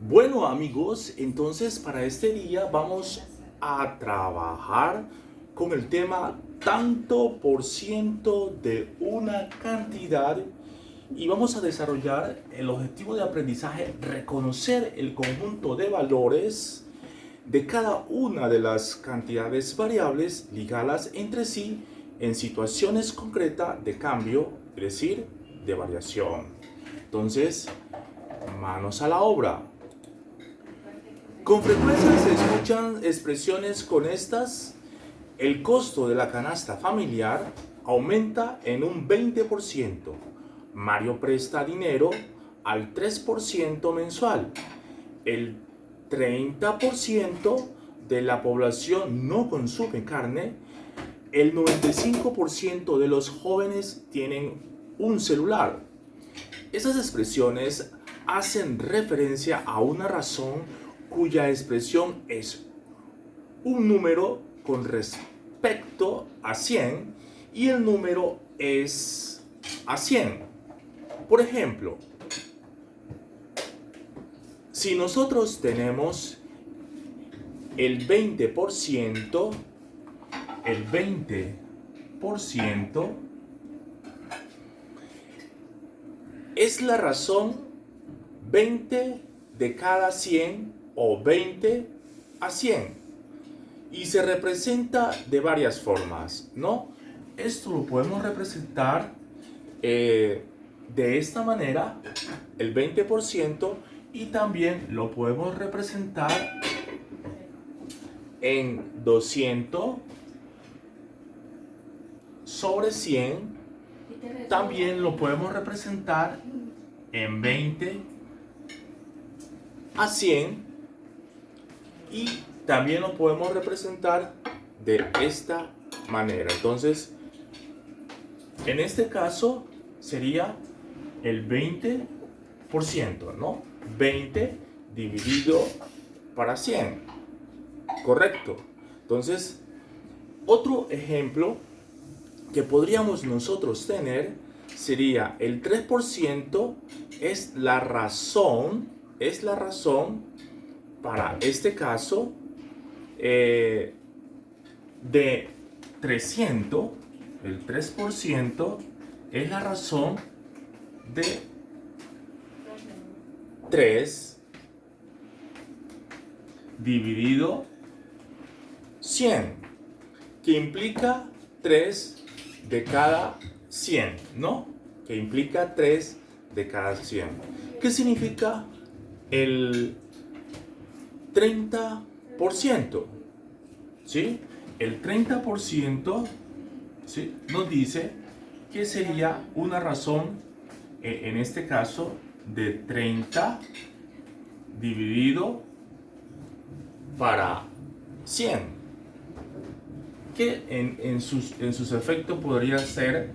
Bueno amigos, entonces para este día vamos a trabajar con el tema tanto por ciento de una cantidad y vamos a desarrollar el objetivo de aprendizaje, reconocer el conjunto de valores de cada una de las cantidades variables, ligadas entre sí en situaciones concretas de cambio, es decir, de variación. Entonces, manos a la obra. Con frecuencia se escuchan expresiones con estas: el costo de la canasta familiar aumenta en un 20%. Mario presta dinero al 3% mensual. El 30% de la población no consume carne. El 95% de los jóvenes tienen un celular. Esas expresiones hacen referencia a una razón cuya expresión es un número con respecto a 100 y el número es a 100. Por ejemplo, si nosotros tenemos el 20%, el 20% es la razón 20 de cada 100 o 20 a 100 y se representa de varias formas, ¿no? Esto lo podemos representar de esta manera, el 20%, y también lo podemos representar en 200 sobre 100. También lo podemos representar en 20 a 100 y también lo podemos representar de esta manera. Entonces, en este caso sería el 20%, ¿no? 20 dividido para 100. Correcto. Entonces, otro ejemplo que podríamos nosotros tener sería el 3% es la razón para este caso de 300. El 3% es la razón de 3 dividido 100, que implica 3 de cada 100, ¿no? Que implica 3 de cada 100. ¿Qué significa el 30%? ¿Sí? El 30%, ¿sí?, nos dice que sería una razón, en este caso, de 30 dividido para 100, que en sus efectos podría ser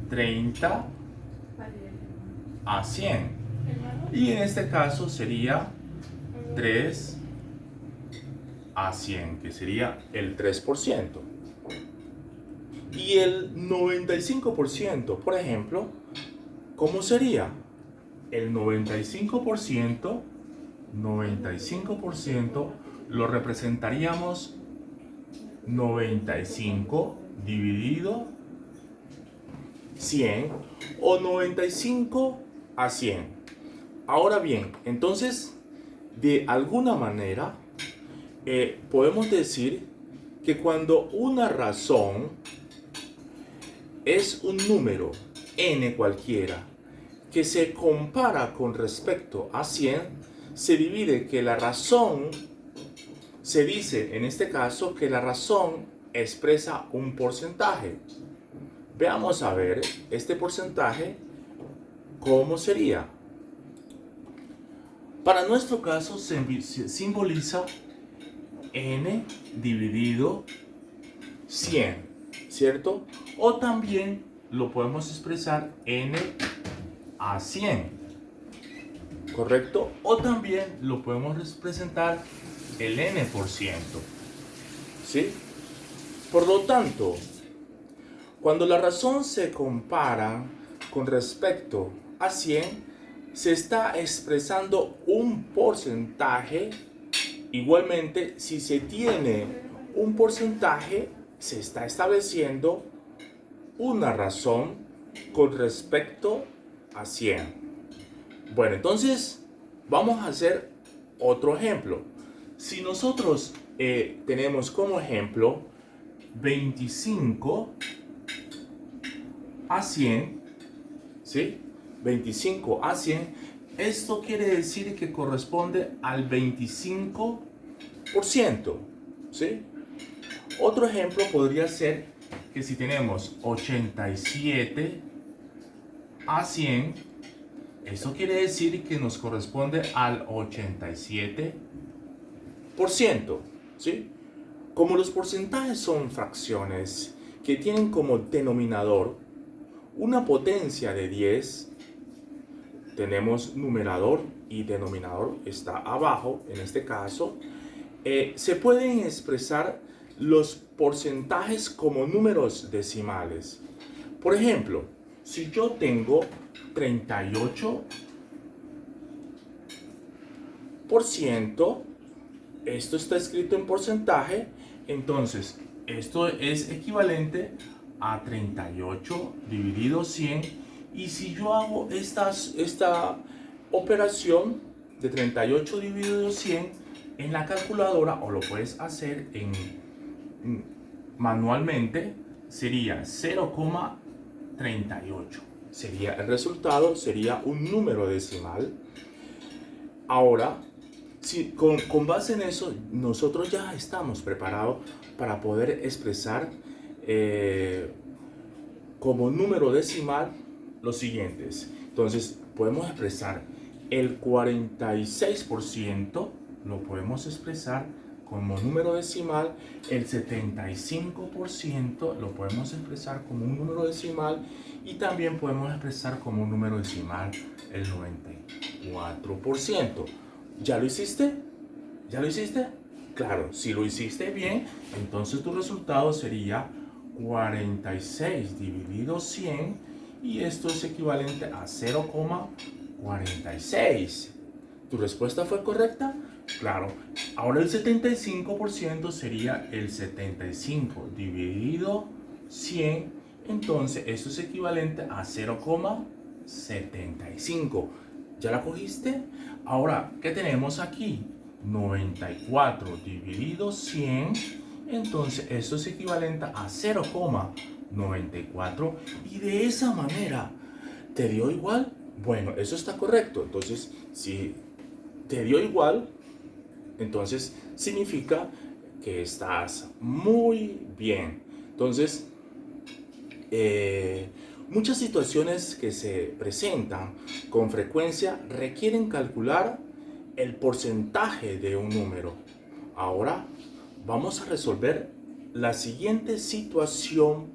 30 a 100. Y en este caso sería 3 a 100, que sería el 3%. Y el 95%, por ejemplo, ¿cómo sería? El 95% lo representaríamos 95 dividido 100 o 95 a 100. Ahora bien, entonces, de alguna manera, podemos decir que cuando una razón es un número n cualquiera que se compara con respecto a 100, se divide que la razón, se dice en este caso que la razón expresa un porcentaje. Veamos a ver este porcentaje, ¿cómo sería? Para nuestro caso se simboliza n dividido 100, ¿cierto? O también lo podemos expresar n a 100, ¿correcto? O también lo podemos representar el n%, ¿sí? Por lo tanto, cuando la razón se compara con respecto a 100, se está expresando un porcentaje. Igualmente, si se tiene un porcentaje, se está estableciendo una razón con respecto a 100. Bueno, entonces vamos a hacer otro ejemplo. Si nosotros tenemos como ejemplo 25 a 100, ¿sí? 25 a 100, esto quiere decir que corresponde al 25%, ¿sí? Otro ejemplo podría ser que si tenemos 87 a 100, eso quiere decir que nos corresponde al 87%, ¿sí? Como los porcentajes son fracciones que tienen como denominador una potencia de 10, tenemos numerador y denominador, está abajo en este caso, se pueden expresar los porcentajes como números decimales. Por ejemplo, si yo tengo 38%, esto está escrito en porcentaje, entonces esto es equivalente a 38 dividido 100. Y si yo hago esta operación de 38 dividido 100 en la calculadora, o lo puedes hacer manualmente, sería 0,38. Sería el resultado, sería un número decimal. Ahora, si, con base en eso, nosotros ya estamos preparados para poder expresar como número decimal los siguientes. Entonces, podemos expresar el 46%, lo podemos expresar como número decimal, el 75% lo podemos expresar como un número decimal, y también podemos expresar como un número decimal el 94%. ¿Ya lo hiciste? ¿Ya lo hiciste? Claro, si lo hiciste bien, entonces tu resultado sería 46 dividido 100, y esto es equivalente a 0,46. ¿Tu respuesta fue correcta? Claro. Ahora el 75% sería el 75 dividido 100, entonces esto es equivalente a 0,75. ¿Ya la cogiste? Ahora, ¿qué tenemos aquí? 94 dividido 100, entonces esto es equivalente a 0,94, y de esa manera, ¿te dio igual? Bueno, eso está correcto. Entonces, si te dio igual, entonces significa que estás muy bien. Entonces, muchas situaciones que se presentan con frecuencia requieren calcular el porcentaje de un número. Ahora vamos a resolver la siguiente situación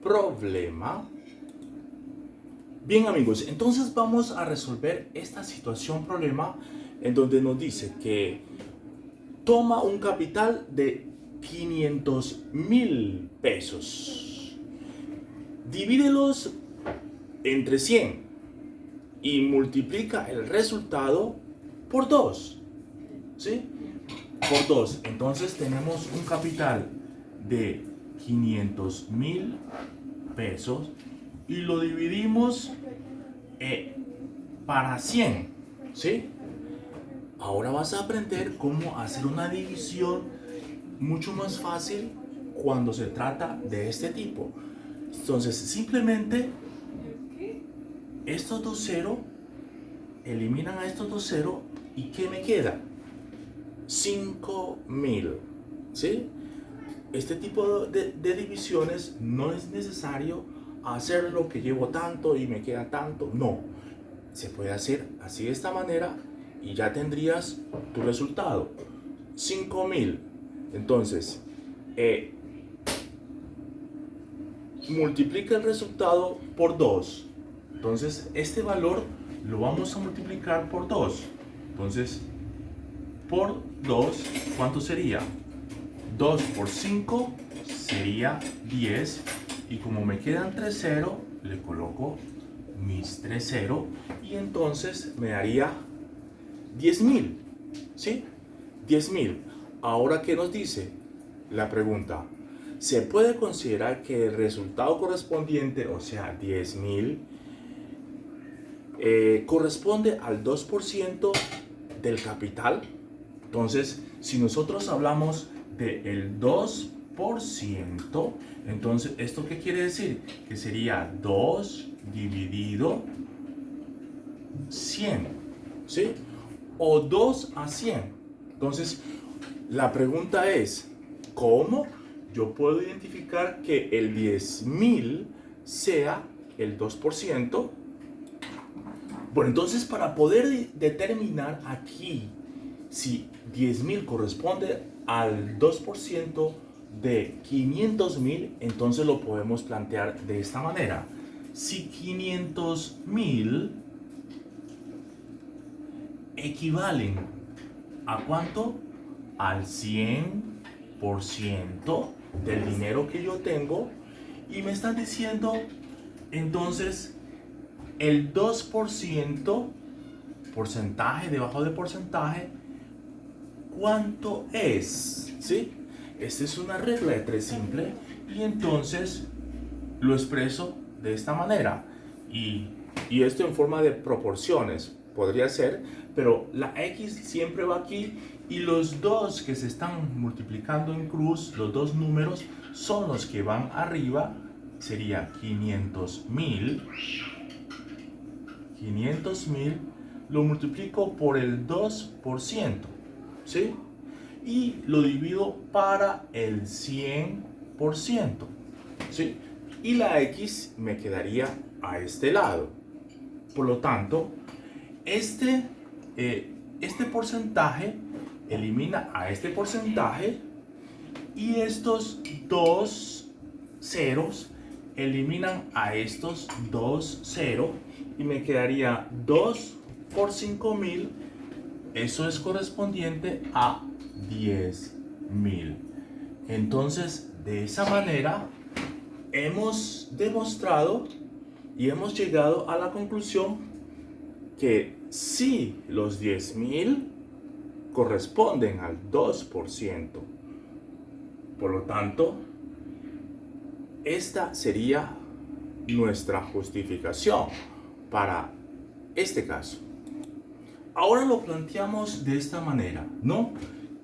problema. Bien, amigos, entonces vamos a resolver esta situación problema en donde nos dice que toma un capital de 500,000 pesos. Divídelos entre 100 y multiplica el resultado por 2. ¿Sí? Por 2. Entonces tenemos un capital de 500,000 pesos y lo dividimos para 100. ¿Sí? Ahora vas a aprender cómo hacer una división mucho más fácil cuando se trata de este tipo. Entonces, simplemente estos dos ceros eliminan a estos dos ceros, y ¿qué me queda? 5,000. ¿Sí? Este tipo de divisiones no es necesario hacerlo que llevo tanto y me queda tanto. No, se puede hacer así de esta manera y ya tendrías tu resultado. 5,000. Entonces, multiplica el resultado por 2. Entonces, este valor lo vamos a multiplicar por 2. Entonces, por 2, ¿cuánto sería? 2 por 5 sería 10. Y como me quedan 3 ceros, le coloco mis 3 ceros, y entonces me daría 10.000, ¿sí? 10.000. Ahora, ¿qué nos dice la pregunta? Se puede considerar que el resultado correspondiente, o sea, 10.000, corresponde al 2% del capital. Entonces, si nosotros hablamos del 2%, entonces, ¿esto qué quiere decir? Que sería 2 dividido 100, ¿sí? O 2 a 100. Entonces, la pregunta es, ¿cómo yo puedo identificar que el 10.000 sea el 2%? Bueno, entonces para poder determinar aquí si 10.000 corresponde al 2% de 500.000, entonces lo podemos plantear de esta manera. Si 500.000 equivalen ¿a cuánto? Al 100% del dinero que yo tengo, y me están diciendo entonces el 2%, porcentaje debajo de porcentaje, ¿cuánto es? ¿Sí? Esta es una regla de 3 simple, y entonces lo expreso de esta manera, y esto en forma de proporciones podría ser, pero la x siempre va aquí, y los dos que se están multiplicando en cruz, los dos números son los que van arriba. Sería 500.000, lo multiplico por el 2%, ¿sí? Y lo divido para el 100%, ¿sí? Y la x me quedaría a este lado. Por lo tanto, este porcentaje elimina a este porcentaje, y estos dos ceros eliminan a estos dos ceros, y me quedaría 2 por 5.000. Eso es correspondiente a 10.000. Entonces, de esa manera hemos demostrado y hemos llegado a la conclusión que si los 10.000 corresponden al 2%, por lo tanto, esta sería nuestra justificación para este caso. Ahora lo planteamos de esta manera, ¿no?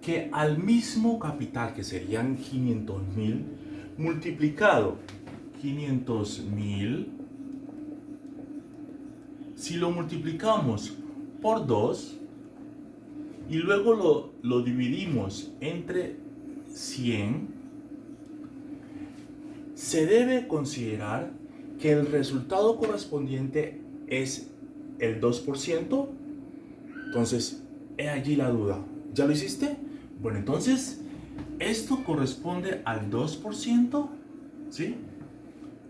Que al mismo capital, que serían 500.000, multiplicado 500.000, si lo multiplicamos por 2 y luego lo dividimos entre 100, se debe considerar que el resultado correspondiente es el 2%. Entonces, he allí la duda. ¿Ya lo hiciste? Bueno, entonces, ¿esto corresponde al 2%? ¿Sí?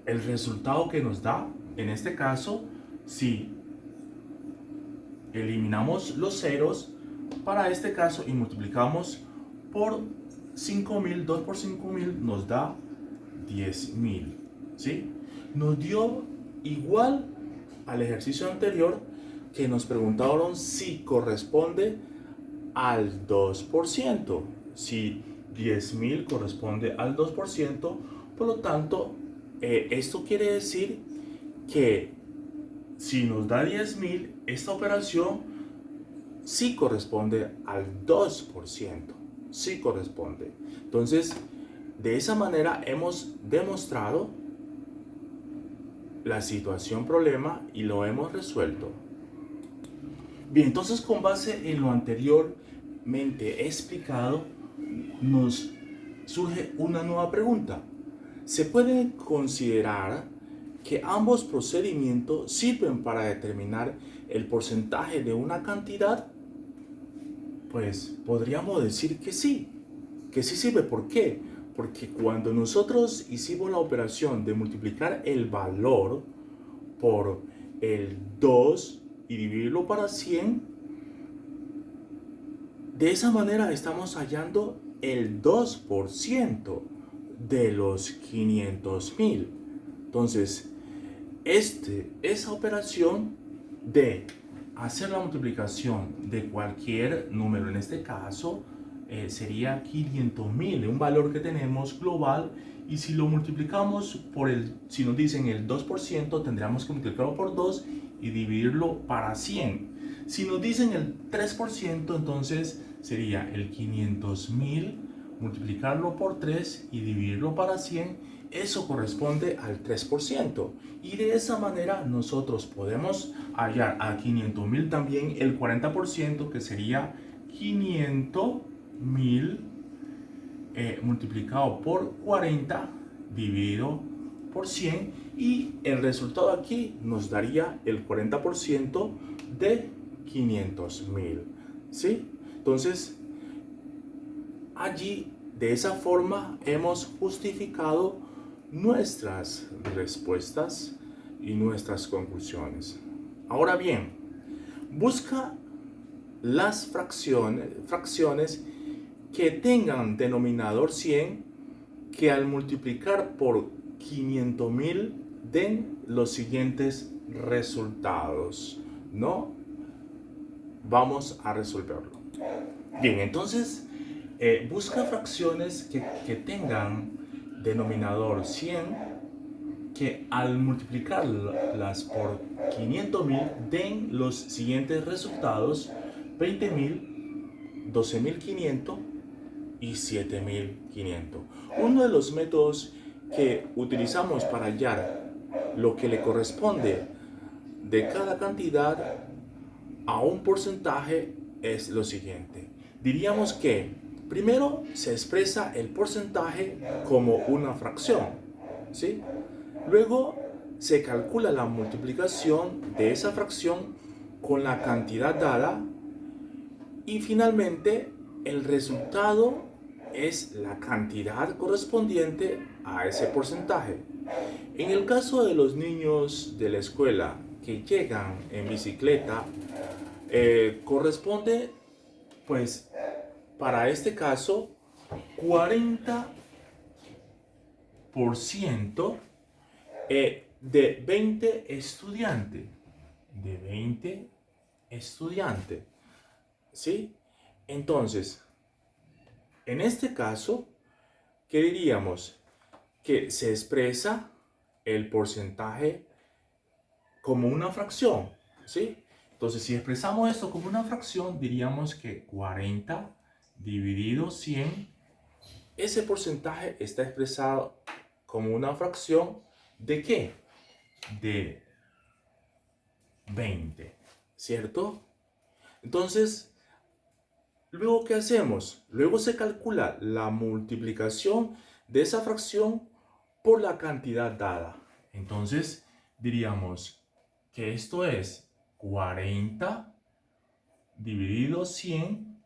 El resultado que nos da, en este caso, si eliminamos los ceros para este caso y multiplicamos por 5.000, 2 por 5.000 nos da 10.000, ¿sí? Nos dio igual al ejercicio anterior, que nos preguntaron si corresponde al 2%. Si 10.000 corresponde al 2%, por lo tanto, esto quiere decir que si nos da 10.000, esta operación sí corresponde al 2%. Sí corresponde. Entonces, de esa manera hemos demostrado la situación problema y lo hemos resuelto. Bien, entonces con base en lo anteriormente explicado, nos surge una nueva pregunta. ¿Se puede considerar que ambos procedimientos sirven para determinar el porcentaje de una cantidad? Pues podríamos decir que sí sirve. ¿Por qué? Porque cuando nosotros hicimos la operación de multiplicar el valor por el 2 y dividirlo para 100, de esa manera estamos hallando el 2% de los 500.000. Entonces, esa operación de hacer la multiplicación de cualquier número, en este caso sería 500.000, un valor que tenemos global, y si lo multiplicamos si nos dicen el 2%, tendríamos que multiplicarlo por 2 y dividirlo para 100. Si nos dicen el 3%, entonces sería el 500.000, multiplicarlo por 3 y dividirlo para 100. Eso corresponde al 3%. Y de esa manera nosotros podemos hallar a 500.000 también el 40%, que sería 500.000 multiplicado por 40 dividido por 100, y el resultado aquí nos daría el 40% de 500.000. ¿Sí? Entonces, allí, de esa forma, hemos justificado nuestras respuestas y nuestras conclusiones. Ahora bien, busca las fracciones que tengan denominador 100, que al multiplicar por 500.000 den los siguientes resultados, ¿no? Vamos a resolverlo. Bien, entonces busca fracciones que tengan denominador 100, que al multiplicarlas por 500.000 den los siguientes resultados: 20.000, 12.500 y 7.500. Uno de los métodos que utilizamos para hallar lo que le corresponde de cada cantidad a un porcentaje es lo siguiente. Diríamos que primero se expresa el porcentaje como una fracción, ¿sí? Luego se calcula la multiplicación de esa fracción con la cantidad dada, y finalmente el resultado es la cantidad correspondiente a ese porcentaje. En el caso de los niños de la escuela que llegan en bicicleta, corresponde, pues, para este caso, 40% de 20 estudiantes. De 20 estudiantes. ¿Sí? Entonces, en este caso, ¿qué diríamos? Que se expresa el porcentaje como una fracción, ¿sí? Entonces, si expresamos esto como una fracción, diríamos que 40 dividido 100, ese porcentaje está expresado como una fracción ¿de qué? De 20, ¿cierto? Entonces, luego, ¿qué hacemos? Luego se calcula la multiplicación de esa fracción por la cantidad dada. Entonces, diríamos que esto es 40 dividido 100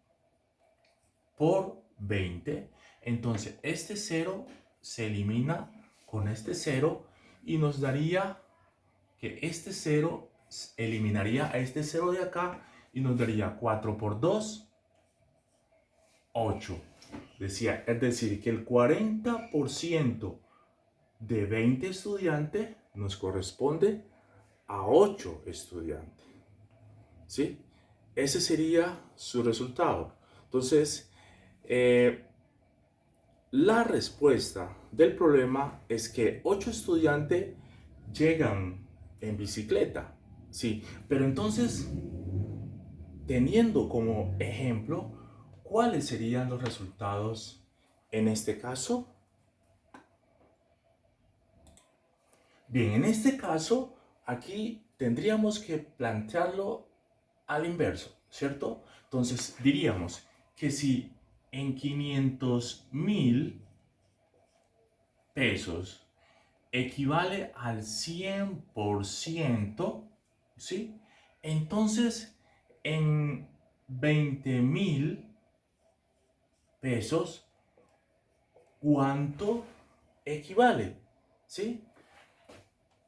por 20. Entonces, este 0 se elimina con este 0 y nos daría que este 0 eliminaría a este 0 de acá y nos daría 4 por 2, 8. Es decir, que el 40% de 20 estudiantes nos corresponde a 8 estudiantes. ¿Sí? Ese sería su resultado. Entonces, la respuesta del problema es que 8 estudiantes llegan en bicicleta. Sí, pero entonces, teniendo como ejemplo, ¿cuáles serían los resultados en este caso? Bien, en este caso, aquí tendríamos que plantearlo al inverso, ¿cierto? Entonces diríamos que si en 500.000 pesos equivale al 100%, ¿sí? Entonces, en 20.000 pesos, ¿cuánto equivale? ¿Sí?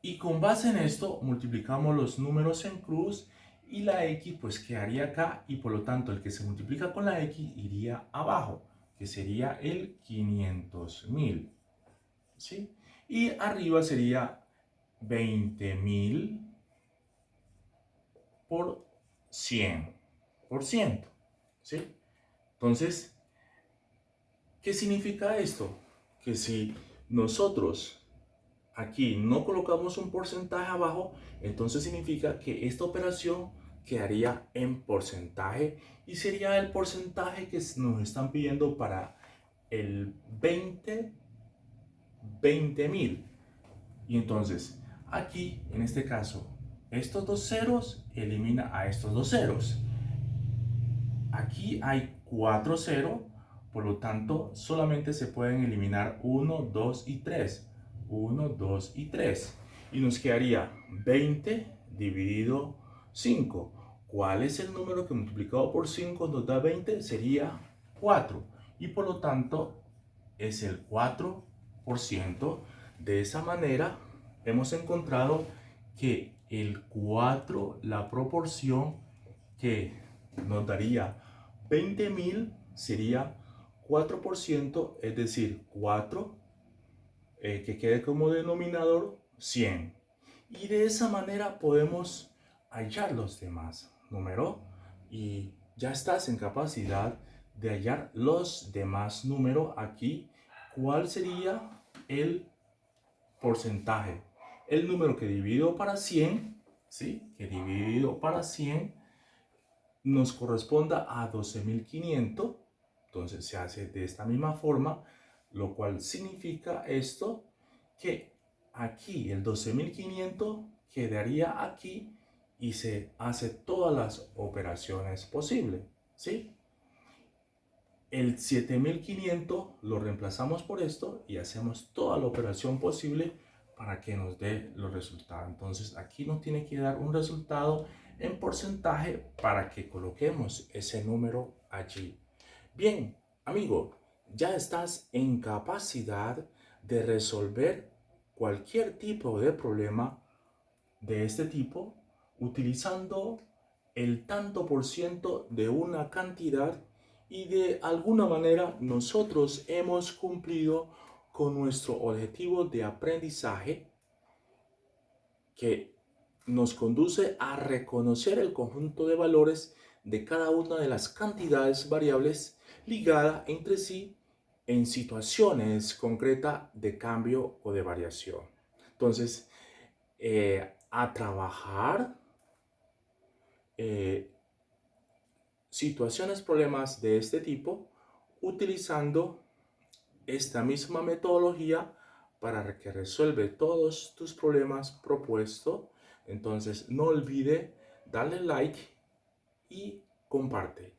Y con base en esto, multiplicamos los números en cruz y la X pues quedaría acá, y por lo tanto el que se multiplica con la X iría abajo, que sería el 500.000. ¿Sí? Y arriba sería 20.000 por 100%. ¿Sí? Entonces, ¿qué significa esto? Que si nosotros aquí no colocamos un porcentaje abajo, entonces significa que esta operación quedaría en porcentaje y sería el porcentaje que nos están pidiendo para el 20.000. Y entonces, aquí, en este caso, estos dos ceros elimina a estos dos ceros. Aquí hay 4 ceros, por lo tanto, solamente se pueden eliminar 1, 2 y 3. 1, 2 y 3. Y nos quedaría 20 dividido 5. ¿Cuál es el número que multiplicado por 5 nos da 20? Sería 4. Y por lo tanto, es el 4%. De esa manera, hemos encontrado que el 4, la proporción que nos daría 20.000 sería 4%, es decir, 4 que quede como denominador 100. Y de esa manera podemos hallar los demás números y ya estás en capacidad de hallar los demás números aquí. ¿Cuál sería el porcentaje? El número que dividido para 100, ¿sí? Que dividido para 100 nos corresponda a 12.500. Entonces se hace de esta misma forma, lo cual significa esto, que aquí el 12.500 quedaría aquí y se hace todas las operaciones posibles, ¿sí? El 7.500 lo reemplazamos por esto y hacemos toda la operación posible para que nos dé los resultados. Entonces aquí nos tiene que dar un resultado en porcentaje para que coloquemos ese número allí. Bien, amigo, ya estás en capacidad de resolver cualquier tipo de problema de este tipo utilizando el tanto por ciento de una cantidad y de alguna manera nosotros hemos cumplido con nuestro objetivo de aprendizaje que nos conduce a reconocer el conjunto de valores de cada una de las cantidades variables ligada entre sí en situaciones concretas de cambio o de variación. Entonces, a trabajar eh, situaciones, problemas de este tipo, utilizando esta misma metodología para que resuelve todos tus problemas propuestos. Entonces, no olvide darle like y comparte.